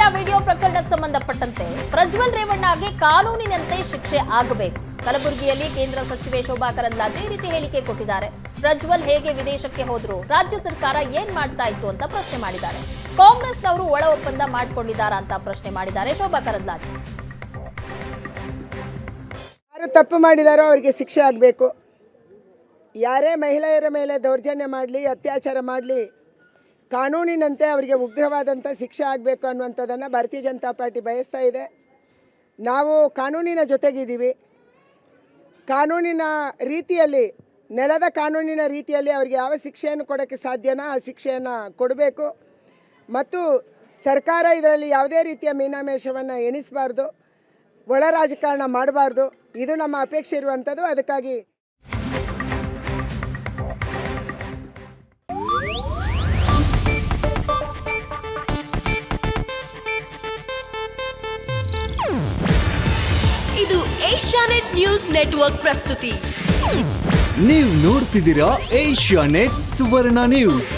Media video ಪ್ರಕರಣಕ್ಕೆ ಸಂಬಂಧಪಟ್ಟಂತೆ ಪ್ರಜ್ವಲ್ ರೇವಣ್ಣಗೆ ಕಾನೂನಿನಂತೆ ಶಿಕ್ಷೆ ಆಗಬೇಕು. ಕಲಬುರಗಿಯಲ್ಲಿ ಕೇಂದ್ರ ಸಚಿವೆ ಶೋಭಾ ಕರಂದ್ಲಾಜೆ ಈ ರೀತಿ ಹೇಳಿಕೆ ಕೊಟ್ಟಿದ್ದಾರೆ. ಪ್ರಜ್ವಲ್ ಹೇಗೆ ವಿದೇಶಕ್ಕೆ ಹೋದ್ರು, ರಾಜ್ಯ ಸರ್ಕಾರ ಏನ್ ಮಾಡ್ತಾ ಇತ್ತು ಅಂತ ಪ್ರಶ್ನೆ ಮಾಡಿದ್ದಾರೆ. ಕಾಂಗ್ರೆಸ್ನವರು ಒಳ ಒಪ್ಪಂದ ಮಾಡ್ಕೊಂಡಿದ್ದಾರಾ ಅಂತ ಪ್ರಶ್ನೆ ಮಾಡಿದ್ದಾರೆ ಶೋಭಾ ಕರಂದ್ಲಾಜೆ. ಯಾರು ತಪ್ಪು ಮಾಡಿದಾರೋ ಅವರಿಗೆ ಶಿಕ್ಷೆ ಆಗಬೇಕು. ಯಾರೇ ಮಹಿಳೆಯರ ಮೇಲೆ ದೌರ್ಜನ್ಯ ಮಾಡಲಿ, ಅತ್ಯಾಚಾರ ಮಾಡಲಿ, ಕಾನೂನಿನಂತೆ ಅವರಿಗೆ ಉಗ್ರವಾದಂಥ ಶಿಕ್ಷೆ ಆಗಬೇಕು ಅನ್ನುವಂಥದ್ದನ್ನು ಭಾರತೀಯ ಜನತಾ ಪಾರ್ಟಿ ಬಯಸ್ತಾ ಇದೆ. ನಾವು ಕಾನೂನಿನ ಜೊತೆಗಿದ್ದೀವಿ. ಕಾನೂನಿನ ರೀತಿಯಲ್ಲಿ, ನೆಲದ ಕಾನೂನಿನ ರೀತಿಯಲ್ಲಿ ಅವರಿಗೆ ಯಾವ ಶಿಕ್ಷೆಯನ್ನು ಕೊಡೋಕ್ಕೆ ಸಾಧ್ಯನೋ ಆ ಶಿಕ್ಷೆಯನ್ನು ಕೊಡಬೇಕು. ಮತ್ತು ಸರ್ಕಾರ ಇದರಲ್ಲಿ ಯಾವುದೇ ರೀತಿಯ ಮೀನಾಮೇಷವನ್ನು ಎಣಿಸಬಾರ್ದು, ಒಳ ರಾಜಕಾರಣ ಮಾಡಬಾರ್ದು. ಇದು ನಮ್ಮ ಅಪೇಕ್ಷೆ ಇರುವಂಥದ್ದು. ಅದಕ್ಕಾಗಿ ಇದು ಏಷ್ಯಾನೆಟ್ ನ್ಯೂಸ್ ನೆಟ್ವರ್ಕ್ ಪ್ರಸ್ತುತಿ. ನೀವು ನೋಡ್ತಿದ್ದೀರಾ ಏಷ್ಯಾನೆಟ್ ಸುವರ್ಣ ನ್ಯೂಸ್.